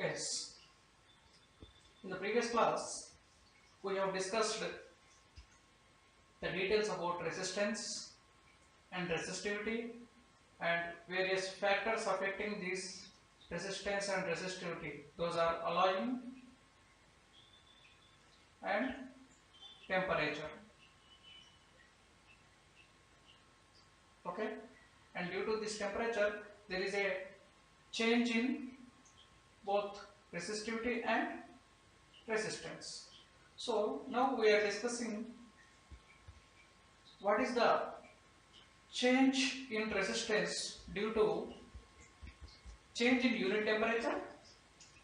Yes, in the previous class, we have discussed the details about resistance and resistivity and various factors affecting this resistance and resistivity. Those are alloying and temperature. Okay, and due to this temperature, there is a change in both resistivity and resistance. So now we are discussing what is the change in resistance due to change in unit temperature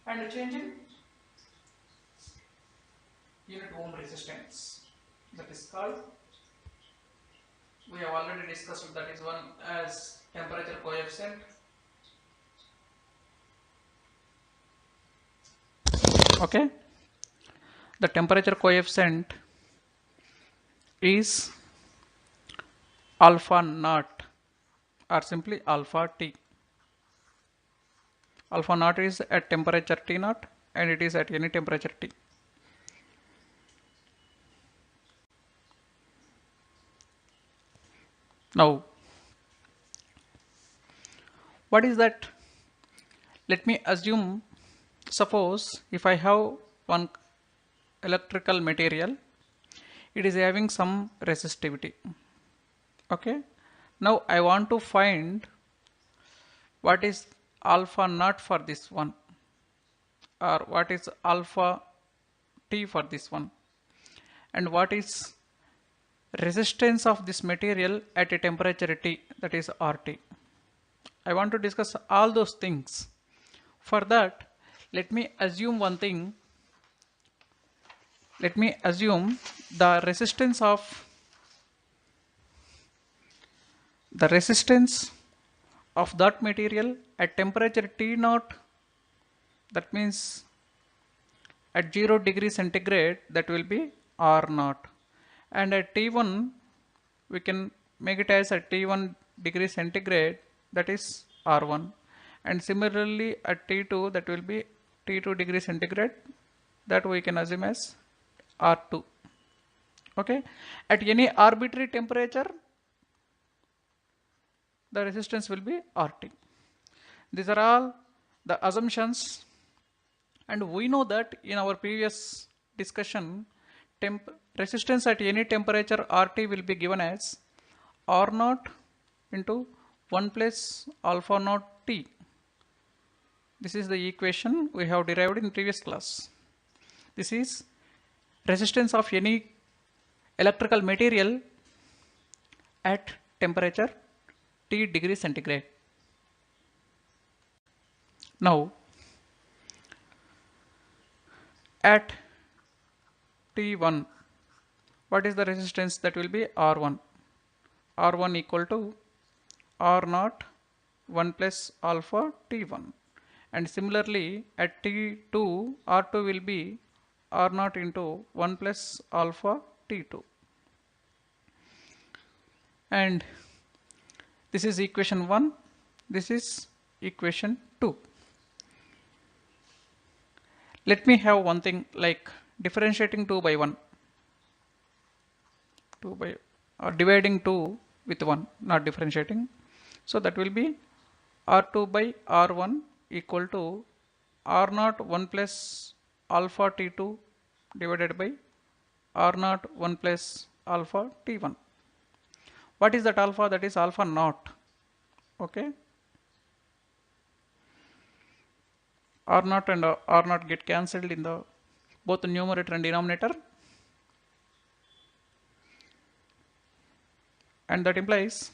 and change in unit ohm resistance. That is called, we have already discussed, that is one as temperature coefficient. Okay, the temperature coefficient is alpha naught or simply alpha T. Alpha naught is at temperature T naught and it is at any temperature T. Now, what is that? Let me assume, suppose if I have one electrical material, it is having some resistivity. Okay, now I want to find what is alpha naught for this one, or what is alpha T for this one, and what is resistance of this material at a temperature T, that is RT. I want to discuss all those things. For that, let me assume one thing. Let me assume the resistance of that material at temperature T naught, that means at 0 degree centigrade, that will be R naught, and at T1 we can make it as at T1 degree centigrade, that is R1, and similarly at T2 that will be T2 degree centigrade, that we can assume as R2. Okay, at any arbitrary temperature the resistance will be RT. These are all the assumptions, and we know that in our previous discussion, resistance at any temperature RT will be given as R naught into 1 plus alpha naught T. This is the equation we have derived in previous class. This is resistance of any electrical material at temperature T degree centigrade. Now, at T1, what is the resistance? That will be R1. R1 equal to R naught 1 plus alpha T1. And similarly, at T2, R2 will be R naught into 1 plus alpha T2. And this is equation 1. This is equation 2. Let me have one thing like differentiating 2 by 1. 2 by, or dividing 2 with 1, not differentiating. So that will be R2 by R1 equal to R naught 1 plus alpha T2 divided by R naught 1 plus alpha T1. What is that alpha? That is alpha naught. Okay. R naught and R naught get cancelled in the both the numerator and denominator, and that implies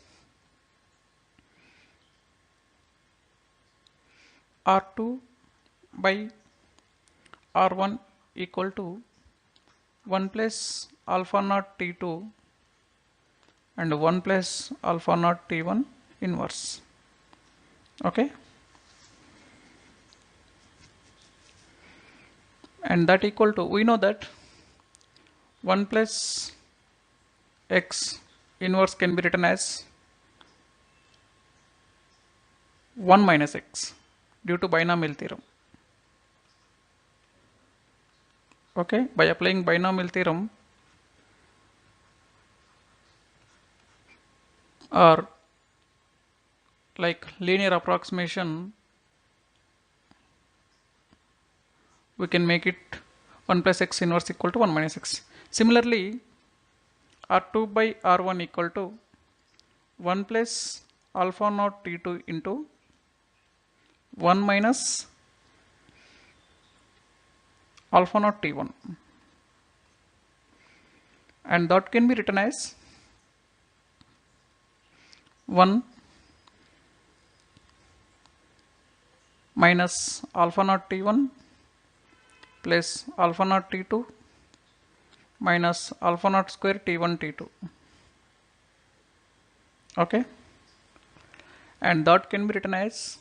R2 by R1 equal to 1 plus alpha naught T2 and 1 plus alpha naught T1 inverse. Okay, and that equal to, we know that 1 plus x inverse can be written as 1 minus x due to binomial theorem. Okay, by applying binomial theorem or like linear approximation, we can make it 1 plus x inverse equal to 1 minus x. Similarly, R2 by R1 equal to 1 plus alpha naught T2 into 1 minus alpha naught T1, and that can be written as 1 minus alpha naught T1 plus alpha naught T2 minus alpha naught square T1 T2. Okay, and that can be written as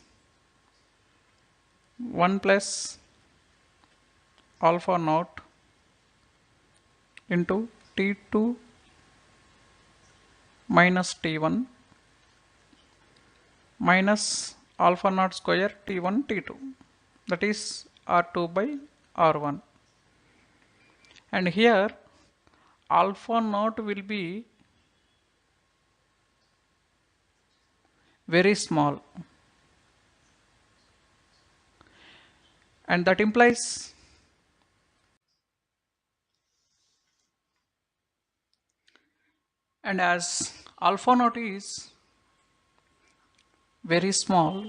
1 plus alpha naught into T2 minus T1 minus alpha naught square T1 T2, that is R2 by R1. And here alpha naught will be very small, and that implies and as alpha naught is very small,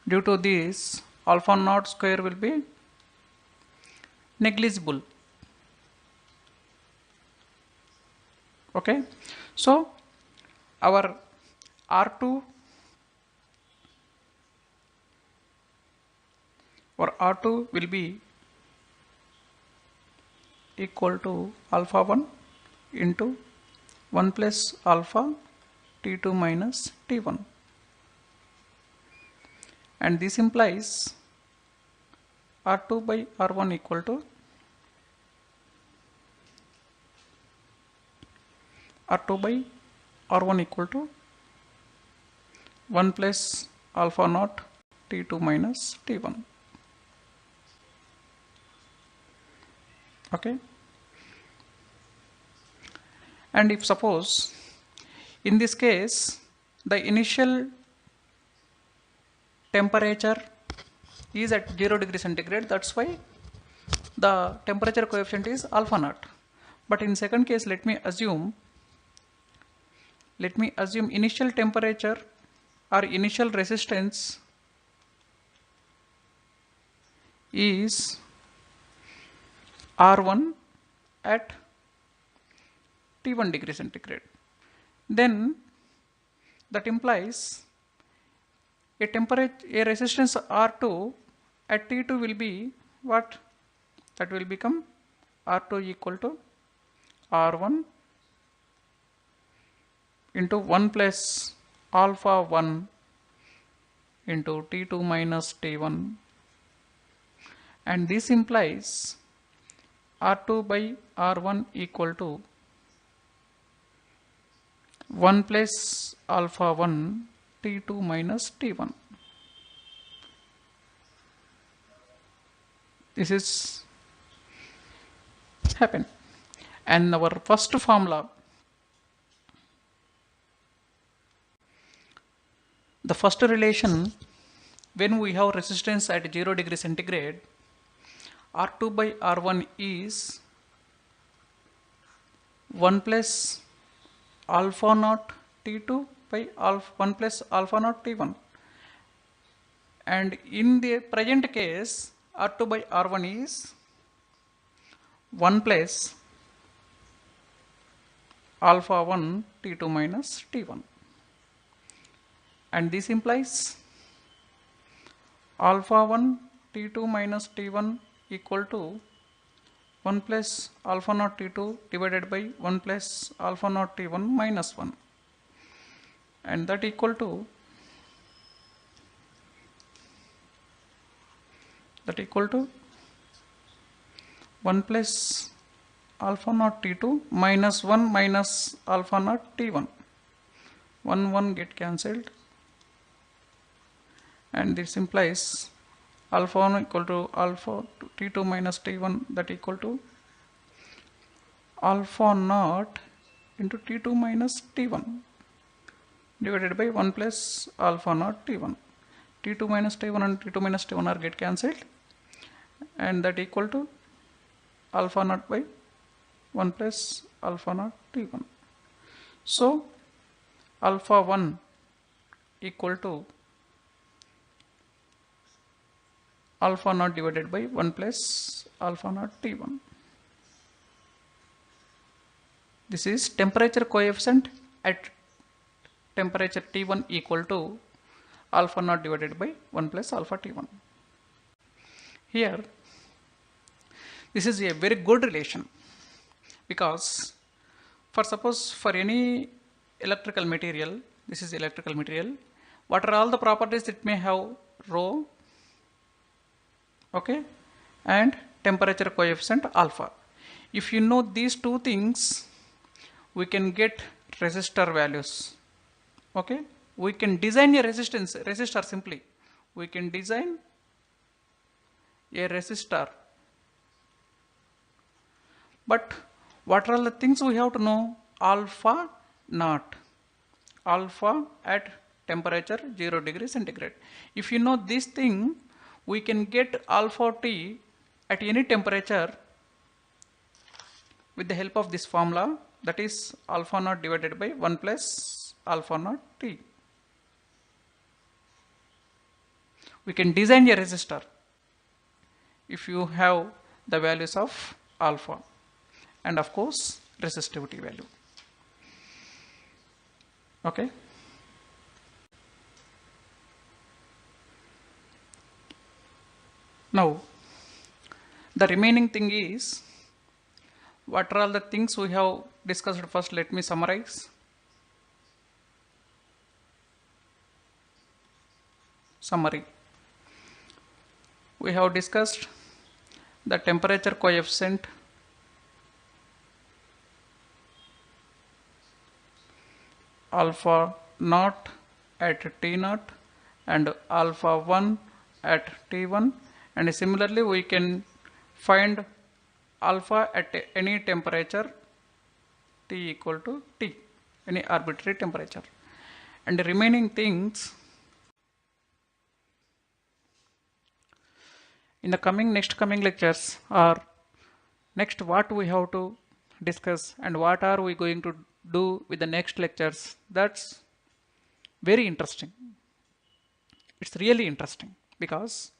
due to this alpha naught square will be negligible. Okay, so our R2 or R2 will be equal to alpha 1 into 1 plus alpha T2 minus T1, and this implies R2 by R1 equal to R2 by R1 equal to 1 plus alpha naught T2 minus T1. Okay, and if suppose in this case the initial temperature is at 0 degree centigrade, that's why the temperature coefficient is alpha naught. But in second case, let me assume initial temperature or initial resistance is R1 at T1 degree centigrade. Then that implies a resistance R2 at T2 will be what? That will become R2 equal to R1 into 1 plus alpha 1 into T2 minus T1, and this implies R2 by R1 equal to 1 plus alpha 1 T2 minus T1. This is happen, and our first formula, the first relation, when we have resistance at 0 degree centigrade, R2 by R1 is 1 plus alpha naught T2 by 1 plus alpha naught T1, and in the present case R2 by R1 is 1 plus alpha 1 T2 minus T1, and this implies alpha 1 T2 minus T1 equal to 1 plus alpha naught T2 divided by 1 plus alpha naught T1 minus 1, and that equal to 1 plus alpha naught T2 minus 1 minus alpha naught T1. 1 1 get cancelled, and this implies alpha 1 equal to alpha T2 minus T1, that equal to alpha naught into T2 minus T1 divided by 1 plus alpha naught T1. T2 minus T1 and T2 minus T1 are get cancelled, and that equal to alpha naught by 1 plus alpha naught T1. So alpha 1 equal to alpha naught divided by 1 plus alpha naught T1. This is temperature coefficient at temperature T1 equal to alpha naught divided by 1 plus alpha T1. Here, this is a very good relation, because for any electrical material, this is electrical material, what are all the properties it may have? Rho, okay, and temperature coefficient alpha. If you know these two things, we can get resistor values. Okay, we can design a resistor simply. We can design a resistor. But what are all the things we have to know? Alpha naught, alpha at temperature 0 degrees centigrade. If you know this thing, we can get alpha T at any temperature with the help of this formula, that is alpha naught divided by 1 plus alpha naught T. We can design a resistor if you have the values of alpha and of course resistivity value. Okay. Now the remaining thing is, what are all the things we have discussed? First, let me summarize. Summary. We have discussed the temperature coefficient, alpha naught at T naught and alpha 1 at T1, and similarly we can find alpha at any temperature T equal to T, any arbitrary temperature. And the remaining things, in the next coming lectures, or next what we have to discuss and what are we going to do with the next lectures, that's very interesting. It's really interesting because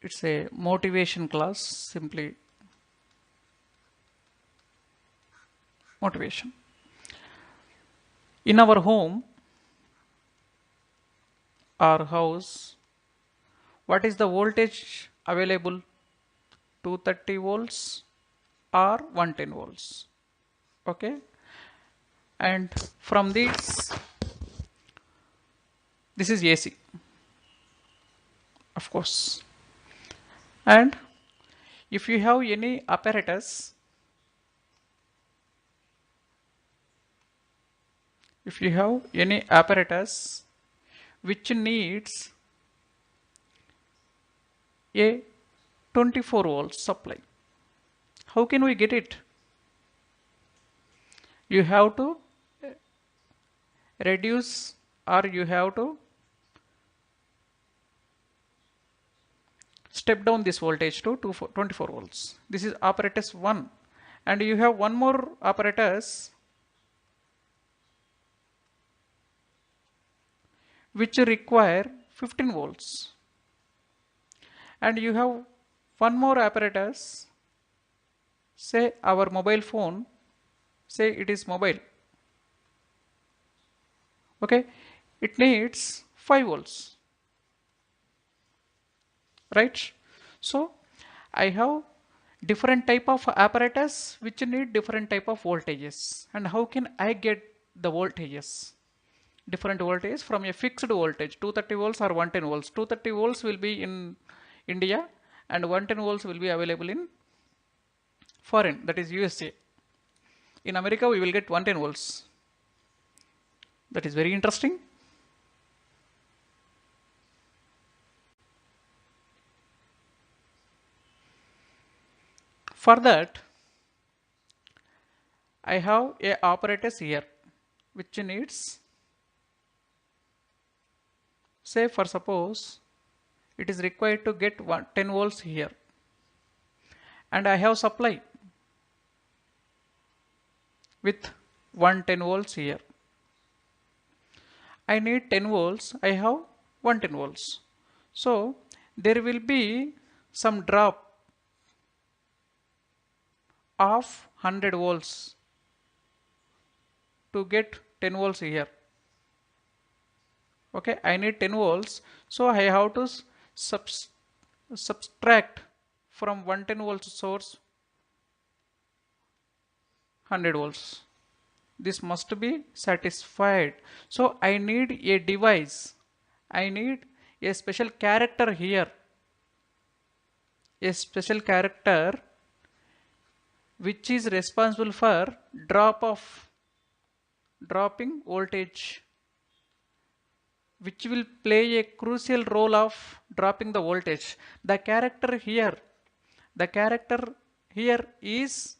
it's a motivation class, simply motivation. In our home, our house, what is the voltage available? 230 volts or 110 volts. Okay, and from this is AC, of course. And if you have any apparatus, which needs a 24 volts supply, how can we get it? You have to reduce, or you have to step down this voltage to 24 volts. This is apparatus 1, and you have one more apparatus which require 15 volts, and you have one more apparatus, say our mobile phone, say it is mobile, okay, it needs 5 volts, right? So I have different type of apparatus which need different type of voltages. And how can I get the voltages? Different voltage from a fixed voltage, 230 volts or 110 volts. 230 volts will be in India and 110 volts will be available in foreign, that is USA. In America we will get 110 volts. That is very interesting. For that, I have a apparatus here which needs, say for suppose it is required to get 10 volts here, and I have supply with 110 volts here. I need 10 volts, I have 110 volts. So there will be some drop of 100 volts to get 10 volts here. Okay, I need 10 volts, so I have to subtract from 110 volts source 100 volts. This must be satisfied. So I need a device, I need a special character here, a special character which is responsible for dropping voltage, which will play a crucial role of dropping the voltage. The character here is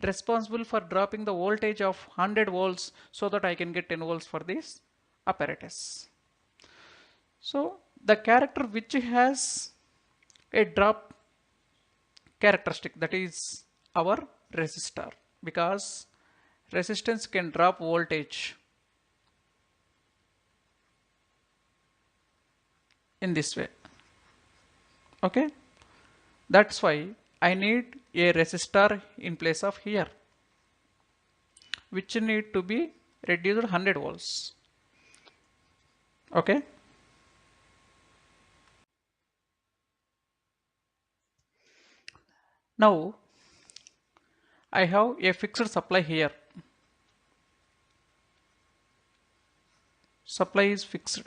responsible for dropping the voltage of 100 volts so that I can get 10 volts for this apparatus. So the character which has a drop characteristic, that is our resistor, because resistance can drop voltage in this way. Okay, that's why I need a resistor in place of here, which need to be reduced 100 volts. Okay, now I have a fixed supply here. Supply is fixed.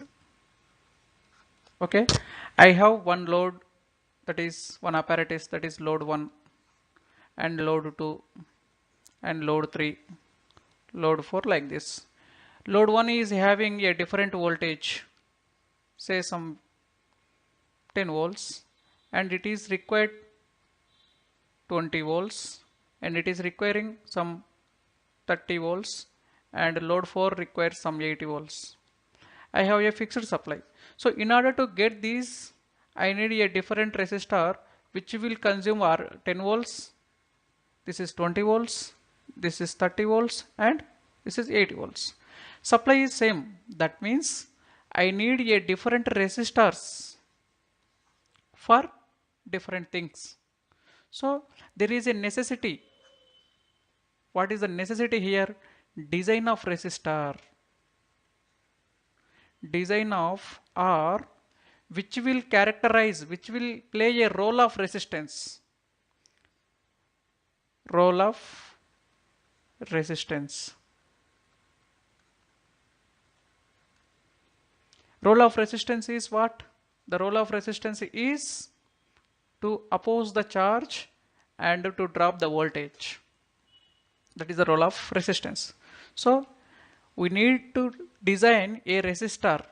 Okay, I have one load, that is one apparatus, that is load 1 and load 2 and load 3, load 4, like this. Load 1 is having a different voltage, say some 10 volts, and it is required 20 volts, and it is requiring some 30 volts, and load 4 requires some 80 volts. I have a fixed supply. So in order to get these, I need a different resistor which will consume 10 volts. This is 20 volts, this is 30 volts, and this is 80 volts. Supply is same. That means I need a different resistors for different things. So there is a necessity. What is the necessity here? Design of resistor. Design of, or which will characterize, which will play a role of resistance. Role of resistance. Role of resistance is what? The role of resistance is to oppose the charge and to drop the voltage. That is the role of resistance. So we need to design a resistor.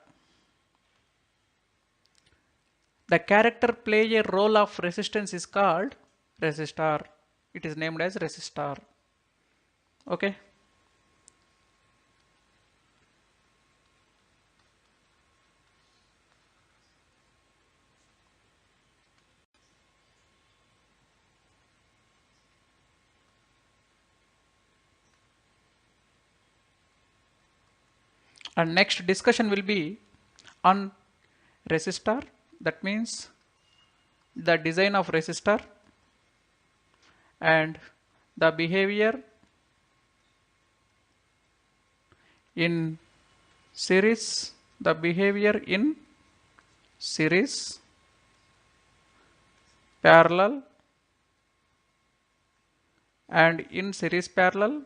The character play a role of resistance is called resistor. It is named as resistor. Okay. And next discussion will be on resistor. That means the design of resistor and the behavior in series, the behavior in series, parallel, and in series parallel,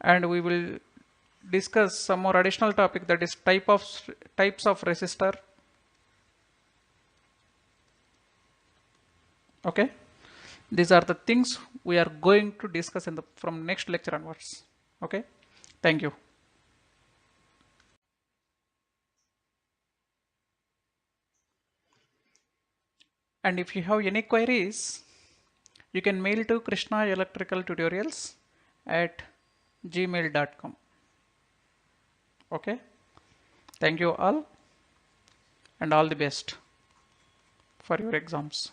and we will discuss some more additional topic, that is types of resistor. Okay, these are the things we are going to discuss in the from next lecture onwards. Okay, thank you. And if you have any queries, you can mail to krishnaelectricaltutorials@gmail.com. Okay, thank you all and all the best for your exams.